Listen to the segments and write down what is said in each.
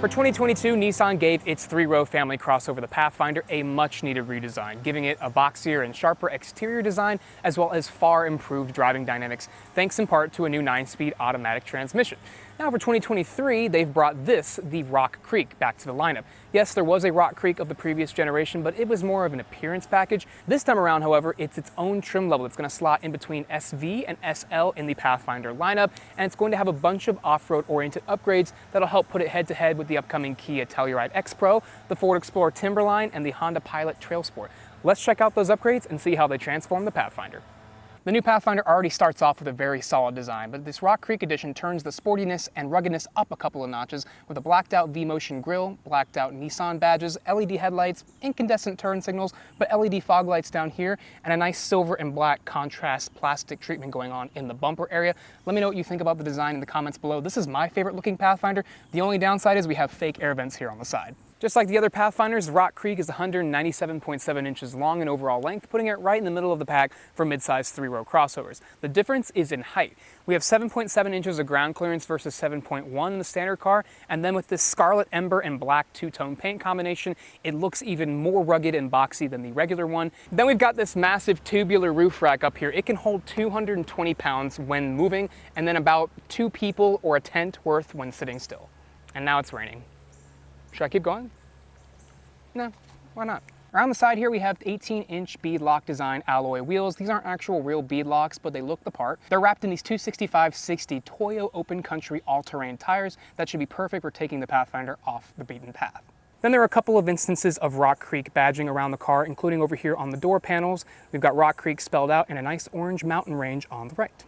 For 2022, Nissan gave its three-row family crossover, the Pathfinder, a much-needed redesign, giving it a boxier and sharper exterior design, as well as far improved driving dynamics, thanks in part to a new 9-speed automatic transmission. Now for 2023, they've brought the Rock Creek, back to the lineup. Yes, there was a Rock Creek of the previous generation, but it was more of an appearance package. This time around, however, it's its own trim level. It's going to slot in between SV and SL in the Pathfinder lineup, and it's going to have a bunch of off-road oriented upgrades that'll help put it head-to-head with the upcoming Kia Telluride X Pro, the Ford Explorer Timberline, and the Honda Pilot Trail Sport. Let's check out those upgrades and see how they transform the Pathfinder. The new Pathfinder already starts off with a very solid design, but this Rock Creek edition turns the sportiness and ruggedness up a couple of notches with a blacked out V-Motion grille, blacked out Nissan badges, LED headlights, incandescent turn signals, but LED fog lights down here, and a nice silver and black contrast plastic treatment going on in the bumper area. Let me know what you think about the design in the comments below. This is my favorite looking Pathfinder. The only downside is we have fake air vents here on the side. Just like the other Pathfinders, the Rock Creek is 197.7 inches long in overall length, putting it right in the middle of the pack for mid-size three-row crossovers. The difference is in height. We have 7.7 inches of ground clearance versus 7.1 in the standard car, and then with this scarlet ember and black two-tone paint combination, it looks even more rugged and boxy than the regular one. Then we've got this massive tubular roof rack up here. It can hold 220 pounds when moving, and then about 2 people or a tent worth when sitting still. And now it's raining. Should I keep going? No, why not? Around the side here we have 18-inch bead lock design alloy wheels. These aren't actual real bead locks, but they look the part. They're wrapped in these 265/60 Toyo Open Country all-terrain tires that should be perfect for taking the Pathfinder off the beaten path. Then there are a couple of instances of Rock Creek badging around the car, including over here on the door panels. We've got Rock Creek spelled out and a nice orange mountain range on the right.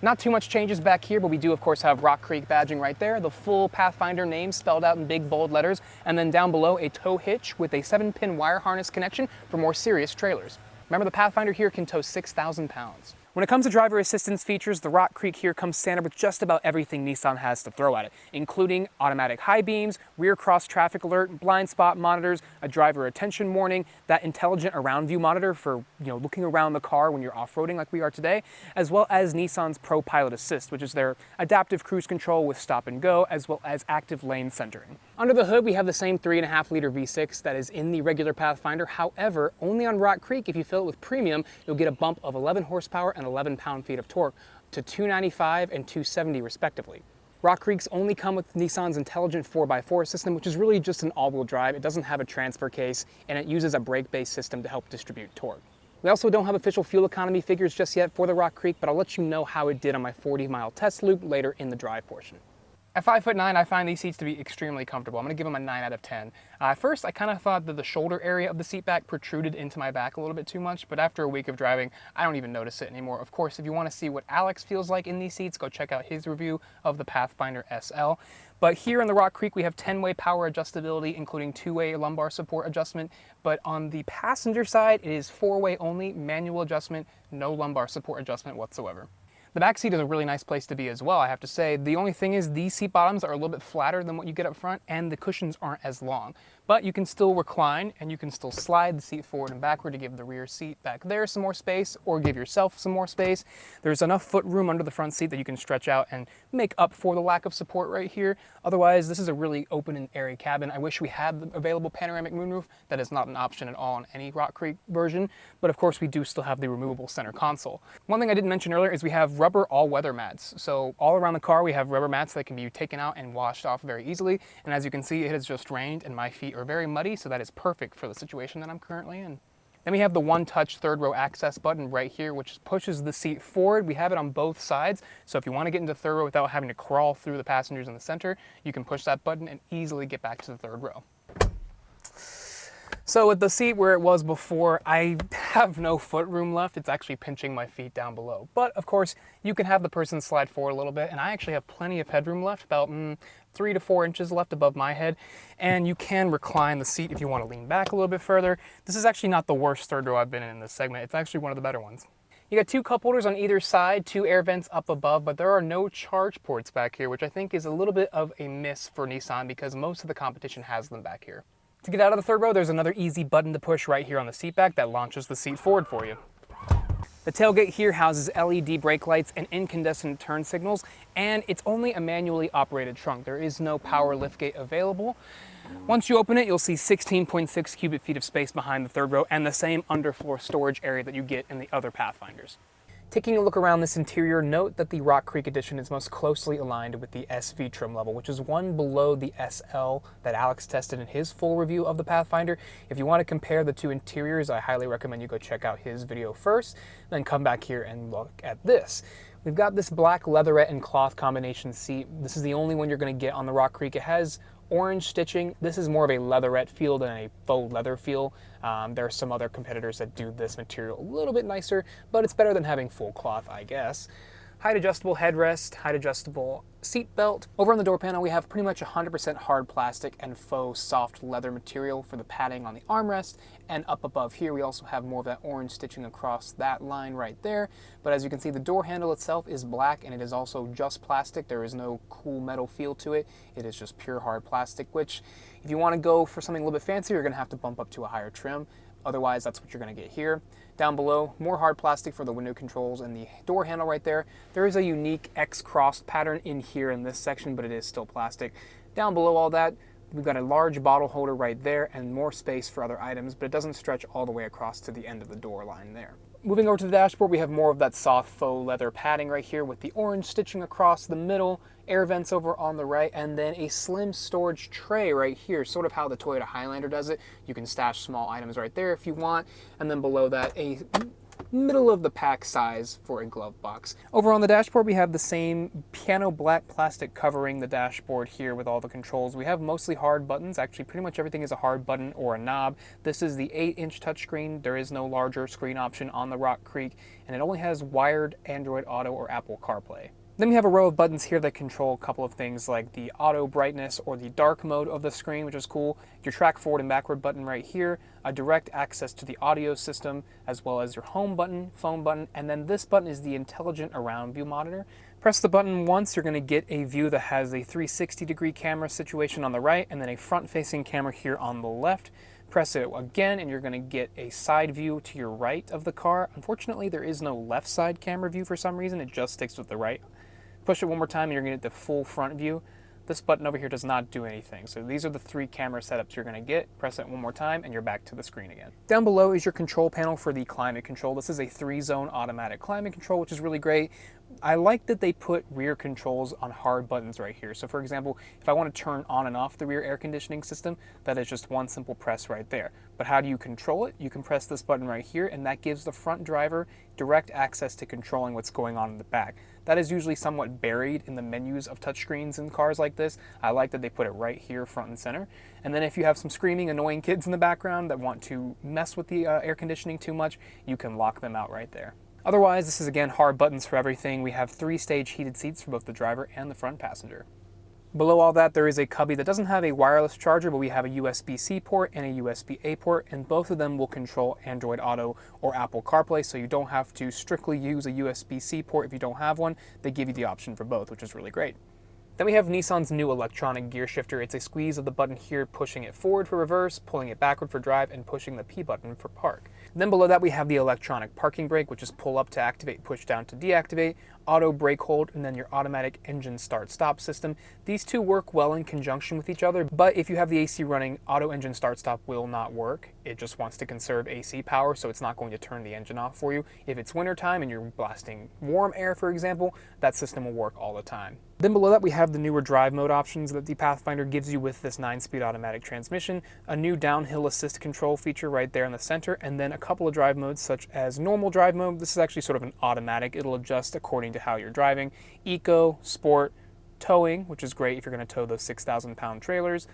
Not too much changes back here, but we do of course have Rock Creek badging right there, the full Pathfinder name spelled out in big bold letters, and then down below a tow hitch with a 7-pin wire harness connection for more serious trailers. Remember, the Pathfinder here can tow 6,000 pounds. When it comes to driver assistance features, the Rock Creek here comes standard with just about everything Nissan has to throw at it, including automatic high beams, rear cross traffic alert, blind spot monitors, a driver attention warning, that intelligent around view monitor for looking around the car when you're off-roading like we are today, as well as Nissan's Pro Pilot Assist, which is their adaptive cruise control with stop and go, as well as active lane centering. Under the hood, we have the same 3.5-liter V6 that is in the regular Pathfinder. However, only on Rock Creek, if you fill it with premium, you'll get a bump of 11 horsepower and 11 pound-feet of torque to 295 and 270 respectively. Rock Creeks only come with Nissan's intelligent 4x4 system, which is really just an all-wheel drive. It doesn't have a transfer case, and it uses a brake-based system to help distribute torque. We also don't have official fuel economy figures just yet for the Rock Creek, but I'll let you know how it did on my 40-mile test loop later in the drive portion. At 5'9", I find these seats to be extremely comfortable. I'm going to give them a 9 out of 10. At first, I kind of thought that the shoulder area of the seat back protruded into my back a little bit too much, but after a week of driving, I don't even notice it anymore. Of course, if you want to see what Alex feels like in these seats, go check out his review of the Pathfinder SL. But here in the Rock Creek, we have 10-way power adjustability, including 2-way lumbar support adjustment. But on the passenger side, it is 4-way only, manual adjustment, no lumbar support adjustment whatsoever. The back seat is a really nice place to be as well, I have to say. The only thing is these seat bottoms are a little bit flatter than what you get up front, and the cushions aren't as long. But you can still recline, and you can still slide the seat forward and backward to give the rear seat back there some more space, or give yourself some more space. There's enough foot room under the front seat that you can stretch out and make up for the lack of support right here. Otherwise, this is a really open and airy cabin. I wish we had the available panoramic moonroof. That is not an option at all on any Rock Creek version, but of course we do still have the removable center console. One thing I didn't mention earlier is we have rubber all-weather mats. So all around the car we have rubber mats that can be taken out and washed off very easily, and as you can see, it has just rained and my feet are very muddy, so that is perfect for the situation that I'm currently in. Then we have the one-touch third row access button right here, which pushes the seat forward. We have it on both sides, so if you want to get into third row without having to crawl through the passengers in the center, you can push that button and easily get back to the third row. So with the seat where it was before, I have no foot room left. It's actually pinching my feet down below. But of course, you can have the person slide forward a little bit, and I actually have plenty of headroom left, about 3 to 4 inches left above my head. And you can recline the seat if you want to lean back a little bit further. This is actually not the worst third row I've been in this segment. It's actually one of the better ones. You got 2 cup holders on either side, 2 air vents up above, but there are no charge ports back here, which I think is a little bit of a miss for Nissan because most of the competition has them back here. To get out of the third row, there's another easy button to push right here on the seat back that launches the seat forward for you. The tailgate here houses LED brake lights and incandescent turn signals, and it's only a manually operated trunk. There is no power liftgate available. Once you open it, you'll see 16.6 cubic feet of space behind the third row and the same underfloor storage area that you get in the other Pathfinders. Taking a look around this interior, note that the Rock Creek Edition is most closely aligned with the SV trim level, which is one below the SL that Alex tested in his full review of the Pathfinder. If you want to compare the two interiors, I highly recommend you go check out his video first, then come back here and look at this. We've got this black leatherette and cloth combination seat. This is the only one you're going to get on the Rock Creek. It has orange stitching. This is more of a leatherette feel than a faux leather feel. There are some other competitors that do this material a little bit nicer, but it's better than having full cloth, I guess. Height adjustable headrest, height adjustable seat belt. Over on the door panel, we have pretty much 100% hard plastic and faux soft leather material for the padding on the armrest. And up above here, we also have more of that orange stitching across that line right there. But as you can see, the door handle itself is black, and it is also just plastic. There is no cool metal feel to it. It is just pure hard plastic, which if you want to go for something a little bit fancier, you're going to have to bump up to a higher trim. Otherwise, that's what you're going to get here. Down below, more hard plastic for the window controls and the door handle right there. There is a unique X-crossed pattern in here in this section, but it is still plastic. Down below all that, we've got a large bottle holder right there and more space for other items, but it doesn't stretch all the way across to the end of the door line there. Moving over to the dashboard, we have more of that soft faux leather padding right here with the orange stitching across the middle, air vents over on the right, and then a slim storage tray right here, sort of how the Toyota Highlander does it. You can stash small items right there if you want, and then below that, a middle of the pack size for a glove box. Over on the dashboard, we have the same piano black plastic covering the dashboard here with all the controls. We have mostly hard buttons. Actually, pretty much everything is a hard button or a knob. This is the 8-inch touchscreen. There is no larger screen option on the Rock Creek, and it only has wired Android Auto or Apple CarPlay. Then we have a row of buttons here that control a couple of things like the auto brightness or the dark mode of the screen, which is cool. Your track forward and backward button right here, a direct access to the audio system, as well as your home button, phone button, and then this button is the intelligent around view monitor. Press the button once, you're going to get a view that has a 360-degree camera situation on the right and then a front-facing camera here on the left. Press it again and you're going to get a side view to your right of the car. Unfortunately, there is no left side camera view for some reason. It just sticks with the right. Push it one more time and you're going to get the full front view. This button over here does not do anything. So these are the three camera setups you're going to get. Press it one more time and you're back to the screen again. Down below is your control panel for the climate control. This is a 3-zone automatic climate control, which is really great. I like that they put rear controls on hard buttons right here. So for example, if I want to turn on and off the rear air conditioning system, that is just one simple press right there. But how do you control it? You can press this button right here, and that gives the front driver direct access to controlling what's going on in the back. That is usually somewhat buried in the menus of touchscreens in cars like this. I like that they put it right here front and center. And then if you have some screaming, annoying kids in the background that want to mess with the air conditioning too much, you can lock them out right there. Otherwise, this is again hard buttons for everything. We have 3-stage heated seats for both the driver and the front passenger. Below all that, there is a cubby that doesn't have a wireless charger, but we have a USB-C port and a USB-A port, and both of them will control Android Auto or Apple CarPlay, so you don't have to strictly use a USB-C port if you don't have one. They give you the option for both, which is really great. Then we have Nissan's new electronic gear shifter. It's a squeeze of the button here, pushing it forward for reverse, pulling it backward for drive, and pushing the P button for park. Then below that we have the electronic parking brake, which is pull up to activate, push down to deactivate, auto brake hold, and then your automatic engine start-stop system. These two work well in conjunction with each other, but if you have the AC running, auto engine start-stop will not work. It just wants to conserve AC power, so it's not going to turn the engine off for you. If it's wintertime and you're blasting warm air, for example, that system will work all the time. Then below that we have the newer drive mode options that the Pathfinder gives you with this 9-speed automatic transmission, a new downhill assist control feature right there in the center, and then a couple of drive modes such as normal drive mode. This is actually sort of an automatic. It'll adjust according to how you're driving. Eco, sport, towing, which is great if you're going to tow those 6,000-pound trailers.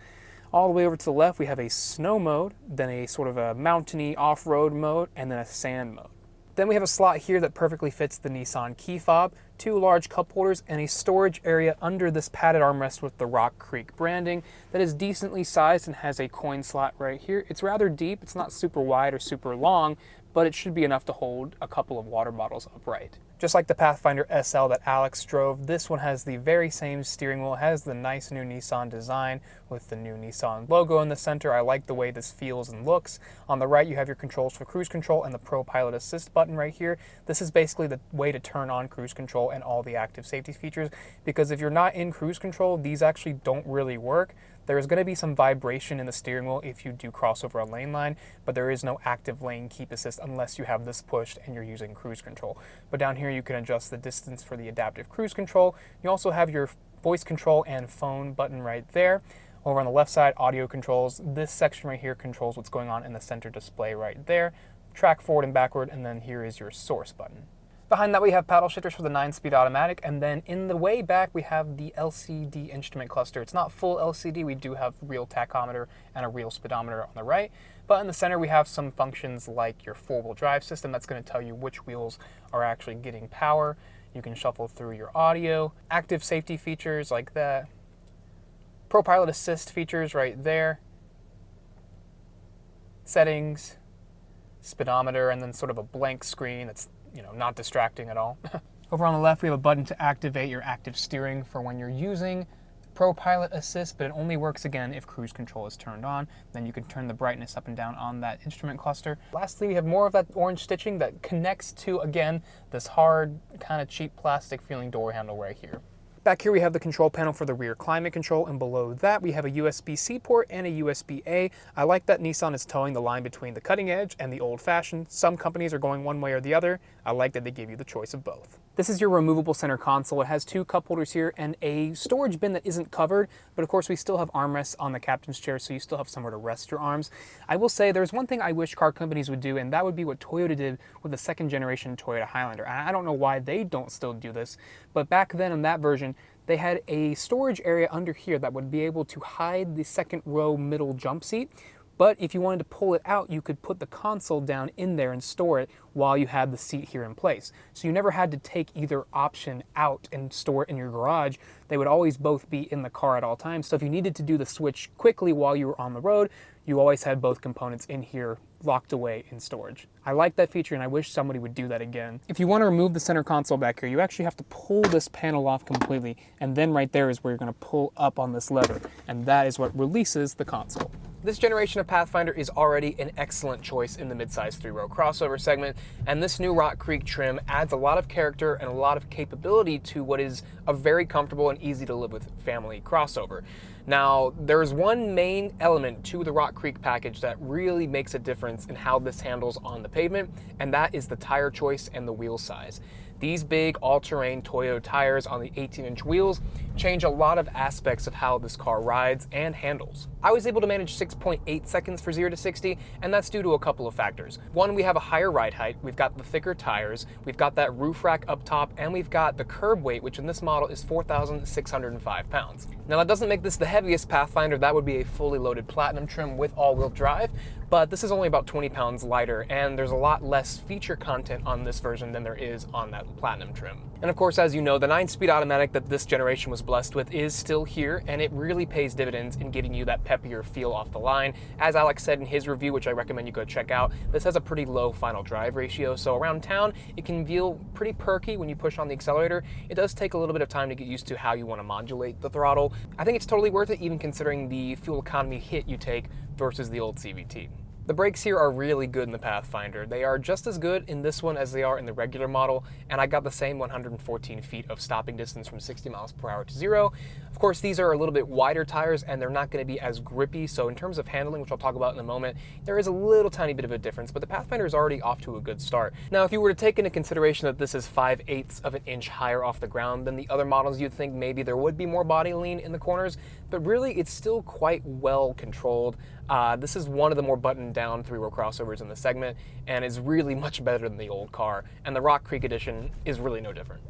All the way over to the left we have a snow mode, then a sort of a mountainy off-road mode, and then a sand mode. Then we have a slot here that perfectly fits the Nissan key fob, 2 large cup holders, and a storage area under this padded armrest with the Rock Creek branding that is decently sized and has a coin slot right here. It's rather deep, it's not super wide or super long, but it should be enough to hold a couple of water bottles upright. Just like the Pathfinder SL that Alex drove, this one has the very same steering wheel. It has the nice new Nissan design with the new Nissan logo in the center. I like the way this feels and looks. On the right, you have your controls for cruise control and the Pro Pilot Assist button right here. This is basically the way to turn on cruise control and all the active safety features, because if you're not in cruise control, these actually don't really work. There's going to be some vibration in the steering wheel if you do cross over a lane line, but there is no active lane keep assist unless you have this pushed and you're using cruise control. But down here you can adjust the distance for the adaptive cruise control. You also have your voice control and phone button right there. Over on the left side, audio controls. This section right here controls what's going on in the center display right there. Track forward and backward, and then here is your source button. Behind that we have paddle shifters for the 9-speed automatic, and then in the way back we have the LCD instrument cluster. It's not full LCD, we do have real tachometer and a real speedometer on the right, but in the center we have some functions like your 4-wheel drive system that's going to tell you which wheels are actually getting power. You can shuffle through your audio, active safety features like that, Pro Pilot Assist features right there, settings, speedometer, and then sort of a blank screen that's not distracting at all. Over on the left, we have a button to activate your active steering for when you're using Pro Pilot Assist, but it only works again if cruise control is turned on. Then you can turn the brightness up and down on that instrument cluster. Lastly, we have more of that orange stitching that connects to, again, this hard, kind of cheap plastic feeling door handle right here. Back here we have the control panel for the rear climate control, and below that we have a USB-C port and a USB-A. I like that Nissan is towing the line between the cutting edge and the old-fashioned. Some companies are going one way or the other. I like that they give you the choice of both. This is your removable center console. It has 2 cup holders here and a storage bin that isn't covered, but of course we still have armrests on the captain's chair, so you still have somewhere to rest your arms. I will say there's one thing I wish car companies would do, and that would be what Toyota did with the 2nd generation Toyota Highlander. And I don't know why they don't still do this, but back then in that version, they had a storage area under here that would be able to hide the second row middle jump seat. But if you wanted to pull it out, you could put the console down in there and store it while you had the seat here in place. So you never had to take either option out and store it in your garage. They would always both be in the car at all times. So if you needed to do the switch quickly while you were on the road, you always had both components in here locked away in storage. I like that feature and I wish somebody would do that again. If you want to remove the center console back here, you actually have to pull this panel off completely, and then right there is where you're going to pull up on this lever, and that is what releases the console. This generation of Pathfinder is already an excellent choice in the midsize 3-row crossover segment, and this new Rock Creek trim adds a lot of character and a lot of capability to what is a very comfortable and easy to live with family crossover. Now, there's one main element to the Rock Creek package that really makes a difference in how this handles on the pavement, and that is the tire choice and the wheel size. These big all-terrain Toyota tires on the 18-inch wheels change a lot of aspects of how this car rides and handles. I was able to manage 6.8 seconds for 0 to 60, and that's due to a couple of factors. One, we have a higher ride height, we've got the thicker tires, we've got that roof rack up top, and we've got the curb weight, which in this model is 4,605 pounds. Now that doesn't make this the heaviest Pathfinder. That would be a fully loaded Platinum trim with all-wheel drive, but this is only about 20 pounds lighter, and there's a lot less feature content on this version than there is on that Platinum trim. And of course, as you know, the 9-speed automatic that this generation was blessed with is still here, and it really pays dividends in getting you that peppier feel off the line. As Alex said in his review, which I recommend you go check out, this has a pretty low final drive ratio, so around town it can feel pretty perky when you push on the accelerator. It does take a little bit of time to get used to how you want to modulate the throttle. I think it's totally worth it, even considering the fuel economy hit you take versus the old CVT. The brakes here are really good in the Pathfinder. They are just as good in this one as they are in the regular model, and I got the same 114 feet of stopping distance from 60 miles per hour to 0. Of course, these are a little bit wider tires and they're not going to be as grippy, so in terms of handling, which I'll talk about in a moment, there is a little tiny bit of a difference, but the Pathfinder is already off to a good start. Now, if you were to take into consideration that this is 5/8 of an inch higher off the ground than the other models, you'd think maybe there would be more body lean in the corners, but really it's still quite well controlled. This is one of the more buttoned down 3-row crossovers in the segment, and is really much better than the old car, and the Rock Creek edition is really no different.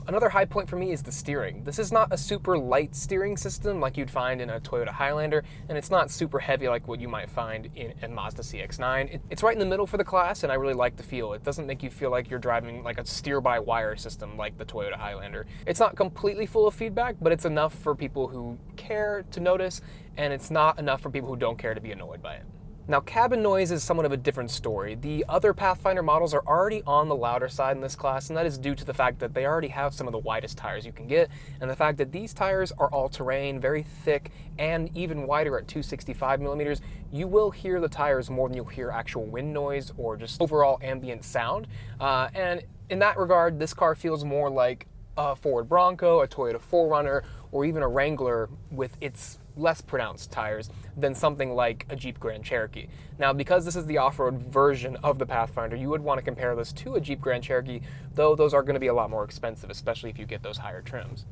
Another high point for me is the steering. This is not a super light steering system like you'd find in a Toyota Highlander, and it's not super heavy like what you might find in a Mazda CX-9. It's right in the middle for the class, and I really like the feel. It doesn't make you feel like you're driving like a steer-by-wire system like the Toyota Highlander. It's not completely full of feedback, but it's enough for people who care to notice, and it's not enough for people who don't care to be annoyed by it. Now, cabin noise is somewhat of a different story. The other Pathfinder models are already on the louder side in this class, and that is due to the fact that they already have some of the widest tires you can get, and the fact that these tires are all-terrain, very thick, and even wider at 265 millimeters. You will hear the tires more than you'll hear actual wind noise or just overall ambient sound. And in that regard, this car feels more like a Ford Bronco, a Toyota 4Runner, or even a Wrangler with its less pronounced tires than something like a Jeep Grand Cherokee. Now, because this is the off-road version of the Pathfinder, you would want to compare this to a Jeep Grand Cherokee, though those are going to be a lot more expensive, especially if you get those higher trims.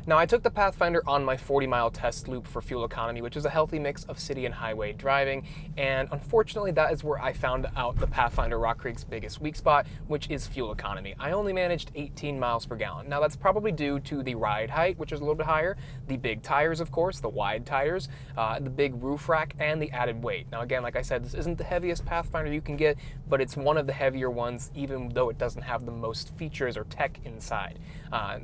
Now, I took the Pathfinder on my 40-mile test loop for fuel economy, which is a healthy mix of city and highway driving, and unfortunately that is where I found out the Pathfinder Rock Creek's biggest weak spot, which is fuel economy. I only managed 18 miles per gallon. Now, that's probably due to the ride height, which is a little bit higher, the big tires, of course, the wide tires, the big roof rack, and the added weight. Now, again, like I said, this isn't the heaviest Pathfinder you can get, but it's one of the heavier ones, even though it doesn't have the most features or tech inside.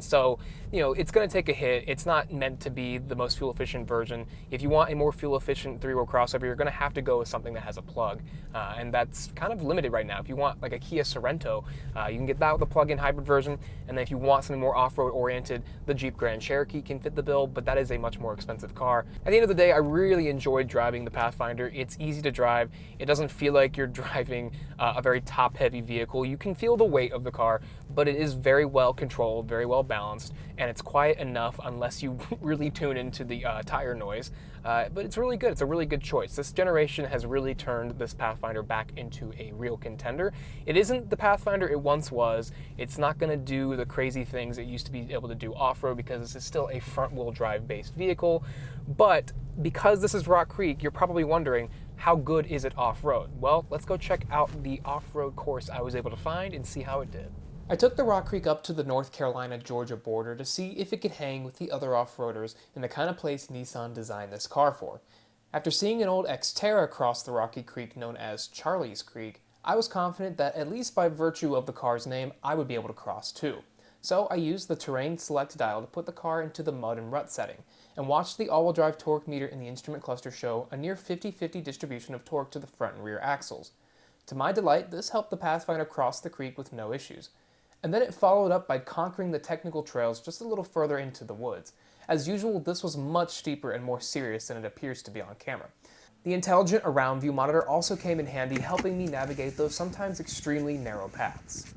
So, you know, it's going to take a hit. It's not meant to be the most fuel efficient version. If you want a more fuel efficient three-row crossover, you're going to have to go with something that has a plug, and that's kind of limited right now. If you want like a Kia Sorento, you can get that with the plug-in hybrid version, and then if you want something more off-road oriented, the Jeep Grand Cherokee can fit the bill, but that is a much more expensive car. At the end of the day, I really enjoyed driving the Pathfinder. It's easy to drive. It doesn't feel like you're driving a very top-heavy vehicle. You can feel the weight of the car, but it is very well controlled, very well balanced, and it's quiet enough unless you really tune into the tire noise. But it's really good. It's a really good choice. This generation has really turned this Pathfinder back into a real contender. It isn't the Pathfinder it once was. It's not going to do the crazy things it used to be able to do off-road because this is still a front-wheel drive based vehicle. But because this is Rock Creek, you're probably wondering, how good is it off-road? Well, let's go check out the off-road course I was able to find and see how it did. I took the Rock Creek up to the North Carolina-Georgia border to see if it could hang with the other off-roaders in the kind of place Nissan designed this car for. After seeing an old Xterra cross the rocky creek known as Charlie's Creek, I was confident that at least by virtue of the car's name, I would be able to cross too. So I used the terrain select dial to put the car into the mud and rut setting, and watched the all-wheel drive torque meter in the instrument cluster show a near 50-50 distribution of torque to the front and rear axles. To my delight, this helped the Pathfinder cross the creek with no issues. And then it followed up by conquering the technical trails just a little further into the woods. As usual, this was much steeper and more serious than it appears to be on camera. The intelligent around view monitor also came in handy, helping me navigate those sometimes extremely narrow paths.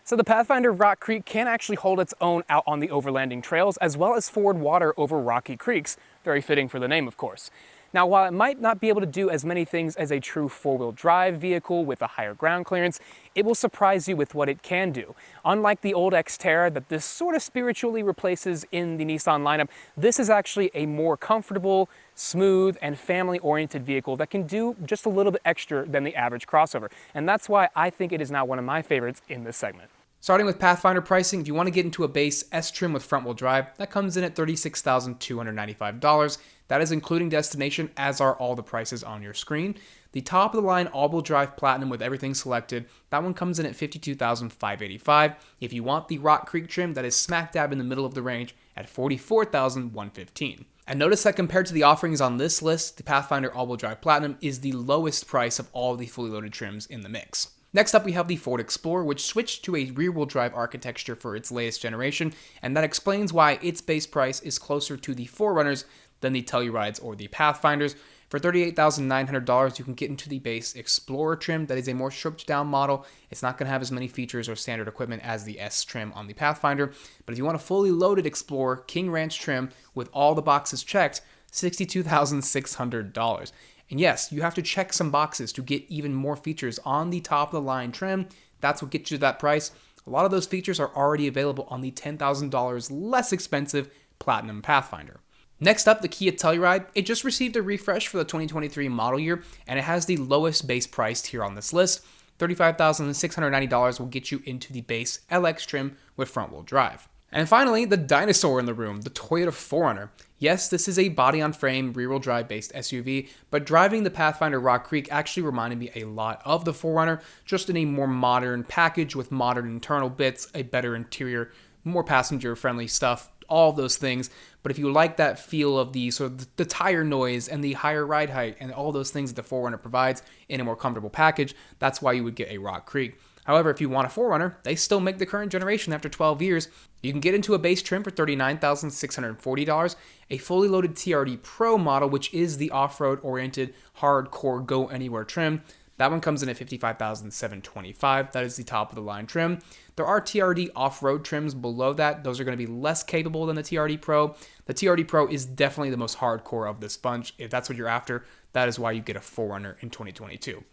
So the Pathfinder Rock Creek can actually hold its own out on the overlanding trails, as well as ford water over rocky creeks, very fitting for the name, of course. Now, while it might not be able to do as many things as a true four-wheel drive vehicle with a higher ground clearance, it will surprise you with what it can do. Unlike the old Xterra that this sort of spiritually replaces in the Nissan lineup, this is actually a more comfortable, smooth, and family-oriented vehicle that can do just a little bit extra than the average crossover. And that's why I think it is now one of my favorites in this segment. Starting with Pathfinder pricing, if you want to get into a base S trim with front-wheel drive, that comes in at $36,295. That is including destination, as are all the prices on your screen. The top-of-the-line all-wheel drive Platinum with everything selected, that one comes in at $52,585. If you want the Rock Creek trim, that is smack dab in the middle of the range at $44,115. And notice that compared to the offerings on this list, the Pathfinder all-wheel drive Platinum is the lowest price of all the fully loaded trims in the mix. Next up, we have the Ford Explorer, which switched to a rear-wheel drive architecture for its latest generation, and that explains why its base price is closer to the 4Runners than the Tellurides or the Pathfinders. For $38,900, you can get into the base Explorer trim. That is a more stripped-down model. It's not going to have as many features or standard equipment as the S trim on the Pathfinder, but if you want a fully loaded Explorer King Ranch trim with all the boxes checked, $62,600. And yes, you have to check some boxes to get even more features on the top-of-the-line trim. That's what gets you that price. A lot of those features are already available on the $10,000 less expensive Platinum Pathfinder. Next up, the Kia Telluride. It just received a refresh for the 2023 model year, and it has the lowest base price here on this list. $35,690 will get you into the base LX trim with front-wheel drive. And finally, the dinosaur in the room, the Toyota 4Runner. Yes, this is a body-on-frame, rear-wheel drive-based SUV, but driving the Pathfinder Rock Creek actually reminded me a lot of the 4Runner, just in a more modern package with modern internal bits, a better interior, more passenger-friendly stuff, all those things. But if you like that feel of the sort of the tire noise and the higher ride height and all those things that the 4Runner provides in a more comfortable package, that's why you would get a Rock Creek. However, if you want a 4Runner, they still make the current generation after 12 years. You can get into a base trim for $39,640, a fully loaded TRD Pro model, which is the off-road oriented, hardcore, go anywhere trim. That one comes in at $55,725. That is the top of the line trim. There are TRD off-road trims below that. Those are going to be less capable than the TRD Pro. The TRD Pro is definitely the most hardcore of this bunch. If that's what you're after, that is why you get a 4Runner in 2022.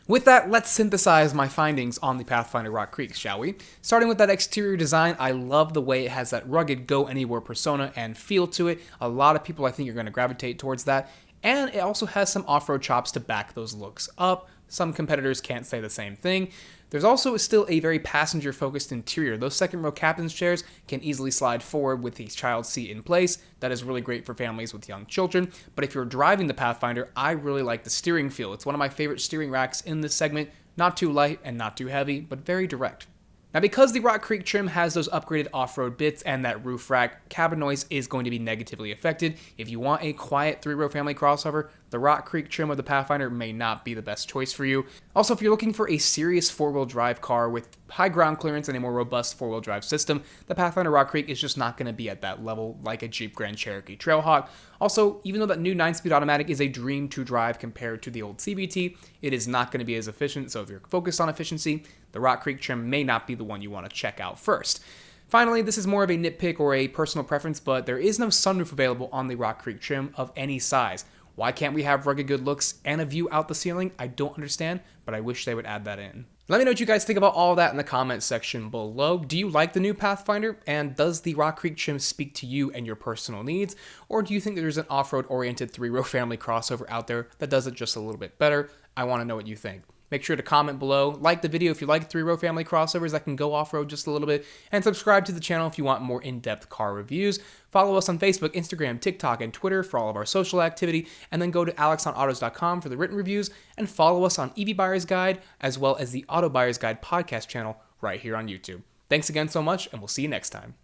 With that, let's synthesize my findings on the Pathfinder Rock Creek, shall we? Starting with that exterior design, I love the way it has that rugged go-anywhere persona and feel to it. A lot of people, I think, are going to gravitate towards that. And it also has some off-road chops to back those looks up. Some competitors can't say the same thing. There's also still a very passenger-focused interior. Those second-row captain's chairs can easily slide forward with the child seat in place. That is really great for families with young children. But if you're driving the Pathfinder, I really like the steering feel. It's one of my favorite steering racks in this segment. Not too light and not too heavy, but very direct. Now, because the Rock Creek trim has those upgraded off-road bits and that roof rack, cabin noise is going to be negatively affected. If you want a quiet 3-row family crossover, the Rock Creek trim of the Pathfinder may not be the best choice for you. Also, if you're looking for a serious 4-wheel drive car with high ground clearance and a more robust 4-wheel drive system, the Pathfinder Rock Creek is just not going to be at that level like a Jeep Grand Cherokee Trailhawk. Also, even though that new 9-speed automatic is a dream to drive compared to the old CVT, it is not going to be as efficient, so if you're focused on efficiency, the Rock Creek trim may not be the one you want to check out first. Finally, this is more of a nitpick or a personal preference, but there is no sunroof available on the Rock Creek trim of any size. Why can't we have rugged good looks and a view out the ceiling? I don't understand, but I wish they would add that in. Let me know what you guys think about all that in the comments section below. Do you like the new Pathfinder? And does the Rock Creek trim speak to you and your personal needs? Or do you think there's an off-road oriented 3-row family crossover out there that does it just a little bit better? I want to know what you think. Make sure to comment below, like the video if you like 3-row family crossovers that can go off-road just a little bit, and subscribe to the channel if you want more in-depth car reviews. Follow us on Facebook, Instagram, TikTok, and Twitter for all of our social activity, and then go to alexonautos.com for the written reviews, and follow us on EV Buyer's Guide, as well as the Auto Buyer's Guide podcast channel right here on YouTube. Thanks again so much, and we'll see you next time.